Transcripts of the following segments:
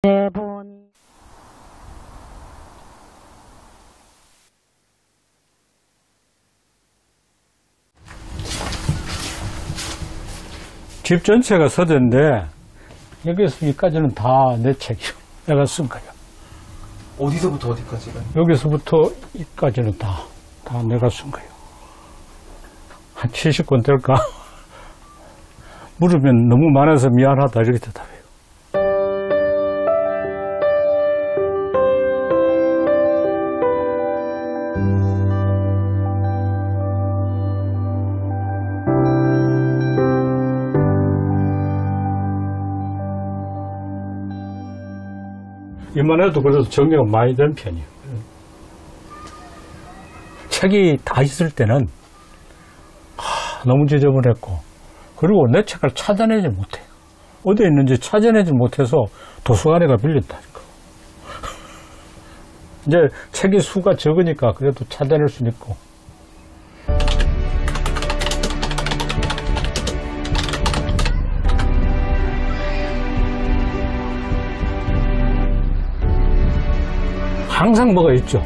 대본 집 전체가 서재인데 여기서 여기까지는 다 내 책이요. 내가 쓴 거예요. 어디서부터 어디까지가? 여기서부터 여기까지는 다 내가 쓴 거예요. 한 70권 될까? 물으면 너무 많아서 미안하다 이렇게 대답해요. 이만해도 그래도 정리가 많이 된 편이에요. 책이 다 있을 때는 너무 지저분했고, 그리고 내 책을 찾아내지 못해요. 어디에 있는지 찾아내지 못해서 도서관에가 빌린다니까. 이제 책의 수가 적으니까 그래도 찾아낼 수 있고. 항상 뭐가 있죠.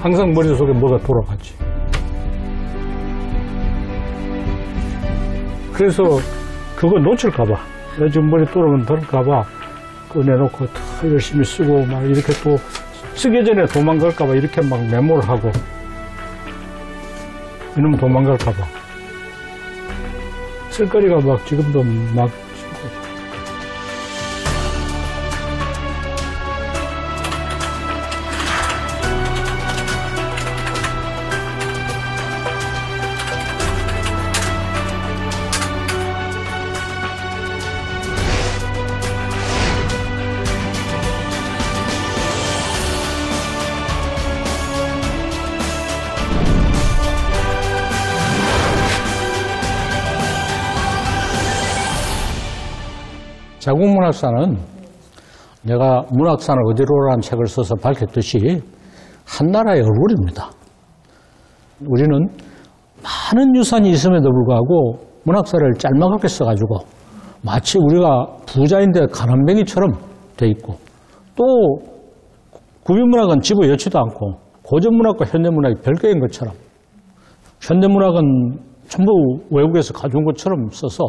항상 머릿속에 뭐가 돌아가지. 그래서 그거 놓칠까봐, 요즘 머리 돌아간다까봐 꺼내놓고 더 열심히 쓰고 막 이렇게 또 쓰기 전에 도망갈까봐 이렇게 막 메모를 하고, 이놈 도망갈까봐. 쓸거리가 막 지금도 막 자국문학사는 내가 문학사는 어디로라는 책을 써서 밝혔듯이 한나라의 얼굴입니다. 우리는 많은 유산이 있음에도 불구하고 문학사를 짤막하게 써가지고 마치 우리가 부자인데 가난뱅이처럼 돼 있고, 또 구비문학은 집어여지도 않고 고전문학과 현대문학이 별개인 것처럼, 현대문학은 전부 외국에서 가져온 것처럼 써서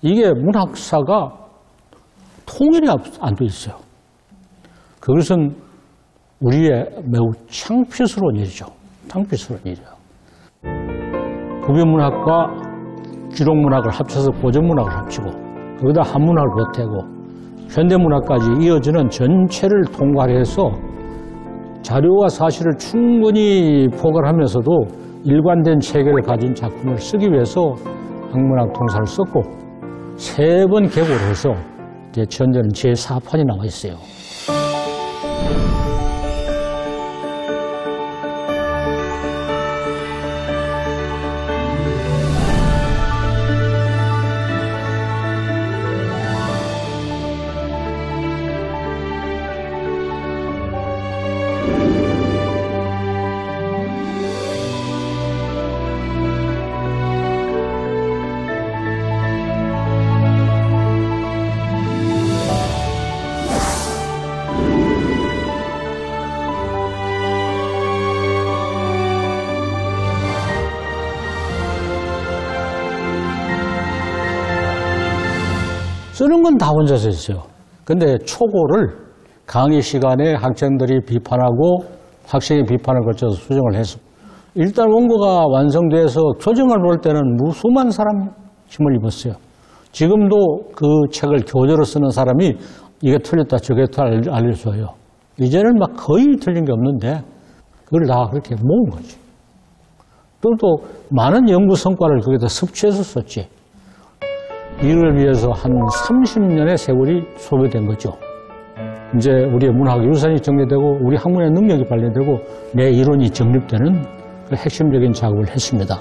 이게 문학사가 통일이 안 돼 있어요. 그것은 우리의 매우 창피스러운 일이죠. 창피스러운 일이죠. 구비문학과 기록문학을 합쳐서 고전문학을 합치고, 거기다 한문학을 보태고 현대문학까지 이어지는 전체를 통괄해서 자료와 사실을 충분히 포괄하면서도 일관된 체계를 가진 작품을 쓰기 위해서 학문학 통사를 썼고, 3번 개고를 해서 이제 현재는 제4판이 나와 있어요. 쓰는 건 다 혼자서 했어요. 근데 초고를 강의 시간에 학생들이 비판하고 학생이 비판을 거쳐서 수정을 해서 일단 원고가 완성돼서 교정을 볼 때는 무수만 사람 힘을 입었어요. 지금도 그 책을 교재로 쓰는 사람이 이게 틀렸다 저게 틀렸다 알려줘요. 이제는 막 거의 틀린 게 없는데 그걸 다 그렇게 모은 거지. 또 많은 연구 성과를 거기다 섭취해서 썼지. 이를 위해서 한 30년의 세월이 소비된 거죠. 이제 우리의 문학 유산이 정리되고 우리 학문의 능력이 발휘되고 내 이론이 정립되는 그 핵심적인 작업을 했습니다.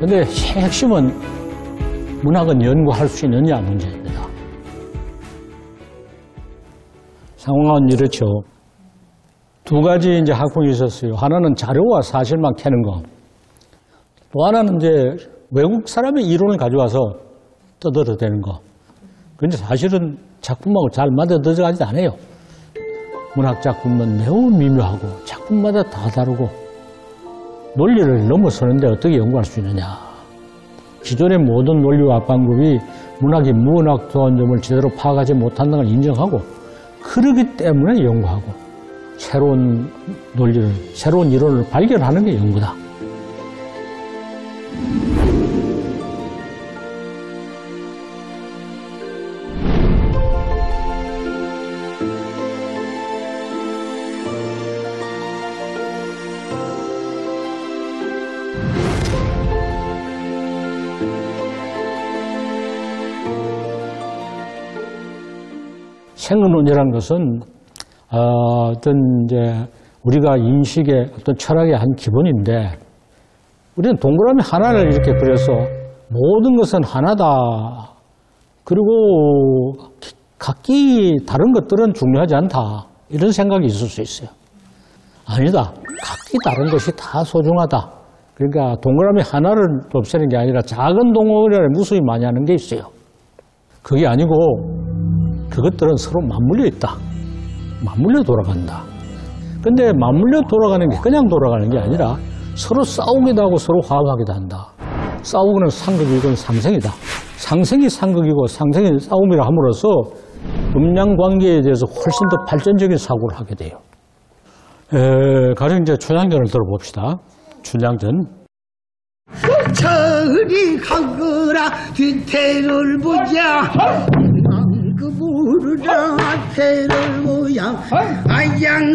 근데 핵심은 문학은 연구할 수 있느냐 문제입니다. 상황은 이렇죠. 두 가지 이제 학풍이 있었어요. 하나는 자료와 사실만 캐는 거. 또 하나는 이제 외국 사람의 이론을 가져와서 떠들어대는 거. 근데 사실은 작품하고 잘 맞아들어가지 않아요. 문학 작품은 매우 미묘하고 작품마다 다 다르고 논리를 넘어서는데 어떻게 연구할 수 있느냐. 기존의 모든 논리와 방법이 문학이 무문학다운 점을 제대로 파악하지 못한다는 걸 인정하고 그러기 때문에 연구하고 새로운 논리를, 새로운 이론을 발견하는 게 연구다. 생론이라는 것은 어떤 이제 우리가 인식의 어떤 철학의 한 기본인데 우리는 동그라미 하나를 이렇게 그려서 모든 것은 하나다. 그리고 각기 다른 것들은 중요하지 않다. 이런 생각이 있을 수 있어요. 아니다. 각기 다른 것이 다 소중하다. 그러니까 동그라미 하나를 없애는 게 아니라 작은 동그라미에 무수히 많이 하는 게 있어요. 그게 아니고 그것들은 서로 맞물려 있다. 맞물려 돌아간다. 근데 맞물려 돌아가는 게 그냥 돌아가는 게 아니라 서로 싸우기도 하고 서로 화합하기도 한다. 싸우고는 상극이고 상생이다. 상생이 상극이고 상생이 싸움이라 함으로써 음양 관계에 대해서 훨씬 더 발전적인 사고를 하게 돼요. 가령 이제 춘향전을 들어봅시다. 춘향전. 저리 가거라 뒤태를 보자 그 부르라 태를 보야 아양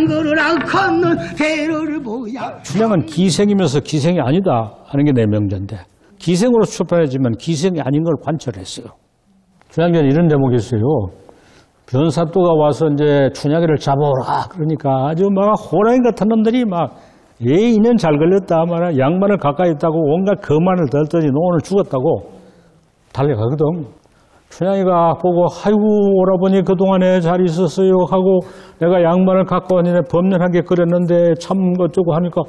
걸으라 걷는 태를 보야. 춘향은 기생이면서 기생이 아니다 하는 게 내 명제인데 기생으로 출판해지면 기생이 아닌 걸 관철했어요. 춘향전에 이런 제목이 있어요. 변사또가 와서 이제 춘향이를 잡아오라 그러니까 아주 막 호랑이 같은 놈들이 막 인연 잘 걸렸다 말아 양반을 가까이 있다고 온갖 거만을 들더니 너 오늘 죽었다고 달려가거든. 춘향이가 보고 아이고 오라버니 그동안에 잘 있었어요 하고 내가 양반을 갖고 왔는데 범연하게 그랬는데 참 어쩌고 하니까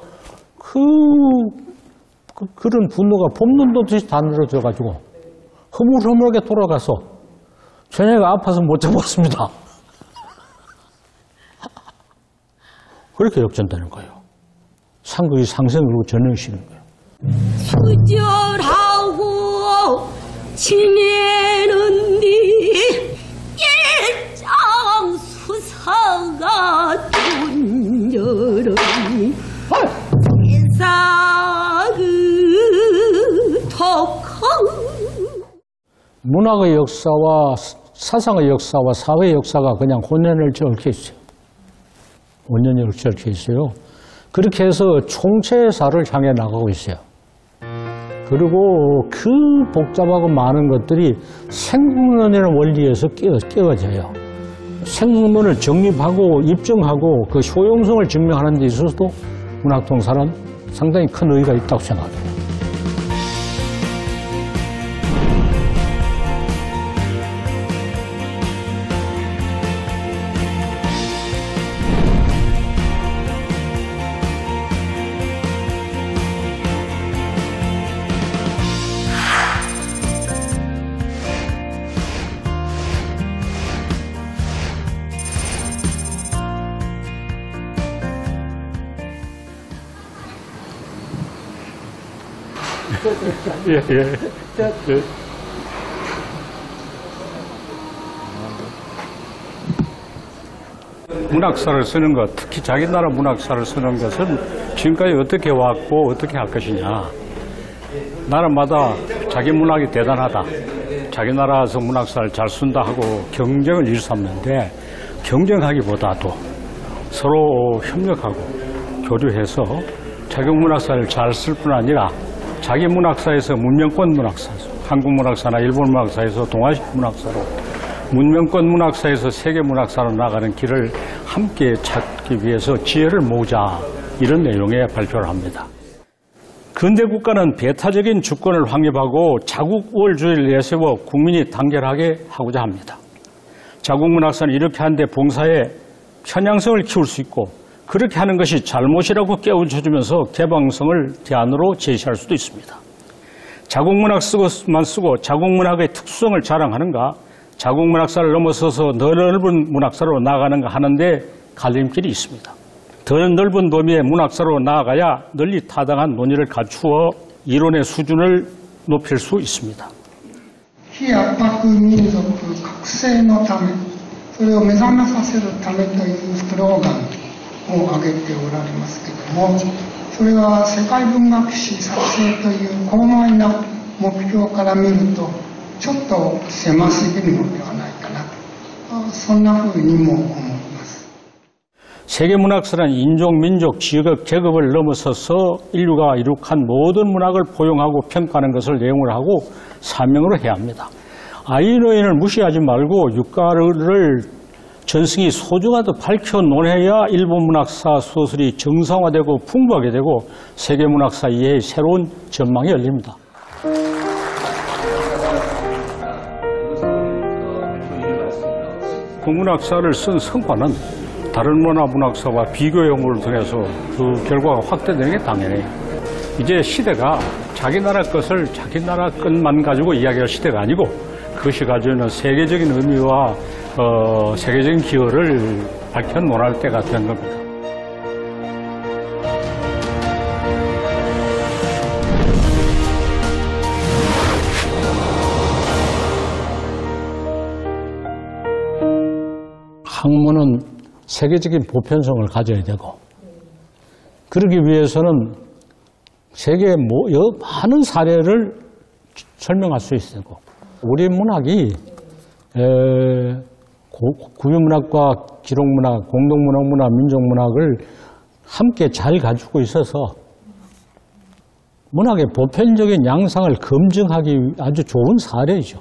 그런 분노가 봄눈 돋듯이 다 늘어져가지고 허물허물하게 돌아가서 춘향이가 아파서 못 잡았습니다. 그렇게 역전되는 거예요. 상극이 상생으로 전형시키는 거예요. 수절하고 지내는 네 일장 수사가 존여러니 세상의 독한 문학의 역사와 사상의 역사와 사회의 역사가 그냥 혼연을 얽혀 있어요. 혼연이 얽혀 있어요. 그렇게 해서 총체사를 향해 나가고 있어요. 그리고 그 복잡하고 많은 것들이 생문론이라는 원리에서 끼워져요. 생문을 정립하고 입증하고 그 효용성을 증명하는 데 있어서도 문학통사는 상당히 큰 의의가 있다고 생각해요. 예. 문학사를 쓰는 것, 특히 자기 나라 문학사를 쓰는 것은 지금까지 어떻게 왔고 어떻게 할 것이냐. 나라마다 자기 문학이 대단하다. 자기 나라에서 문학사를 잘 쓴다 하고 경쟁을 일삼는데 경쟁하기보다도 서로 협력하고 교류해서 자기 문학사를 잘 쓸 뿐 아니라 자기 문학사에서 문명권 문학사, 한국 문학사나 일본 문학사에서 동아시아 문학사로 문명권 문학사에서 세계 문학사로 나가는 길을 함께 찾기 위해서 지혜를 모으자 이런 내용의 발표를 합니다. 근대 국가는 배타적인 주권을 확립하고 자국 우월주의를 내세워 국민이 단결하게 하고자 합니다. 자국문학사는 이렇게 하는데 봉사에 편향성을 키울 수 있고 그렇게 하는 것이 잘못이라고 깨우쳐주면서 개방성을 대안으로 제시할 수도 있습니다. 자국문학만 쓰고 자국문학의 특수성을 자랑하는가, 자국문학사를 넘어서서 더 넓은 문학사로 나아가는가 하는데 갈림길이 있습니다. 더 넓은 범위의 문학사로 나아가야 널리 타당한 논의를 갖추어 이론의 수준을 높일 수 있습니다. 非圧迫民族覚醒のため、それを目覚めさせるためというスローガンを挙げておられますけれども、それは世界文学史作成という高邁な目標から見るとちょっと狭すぎるのではないかなと、そんなふうにも思います。 세계문학사는 인종, 민족, 지역, 계급을 넘어서서 인류가 이룩한 모든 문학을 포용하고 평가하는 것을 내용을 하고 사명으로 해야 합니다. 아이노인을 무시하지 말고 육가를 전승이 소중하다 밝혀 논해야 일본 문학사 소설이 정상화되고 풍부하게 되고 세계문학사 이해의 새로운 전망이 열립니다. 국문학사를 쓴 성과는 다른 문학사와 비교 연구를 통해서 그 결과가 확대되는 게 당연해요. 이제 시대가 자기 나라 것을 자기 나라 것만 가지고 이야기할 시대가 아니고 그것이 가지고 있는 세계적인 의미와 세계적인 기여를 밝혀 논할 때가 된 겁니다. 학문은 세계적인 보편성을 가져야 되고 그러기 위해서는 세계의 많은 사례를 설명할 수 있어야 되고 우리 문학이 구유문학과 기록문학, 공동문학문화, 민족문학을 함께 잘 가지고 있어서 문학의 보편적인 양상을 검증하기 아주 좋은 사례이죠.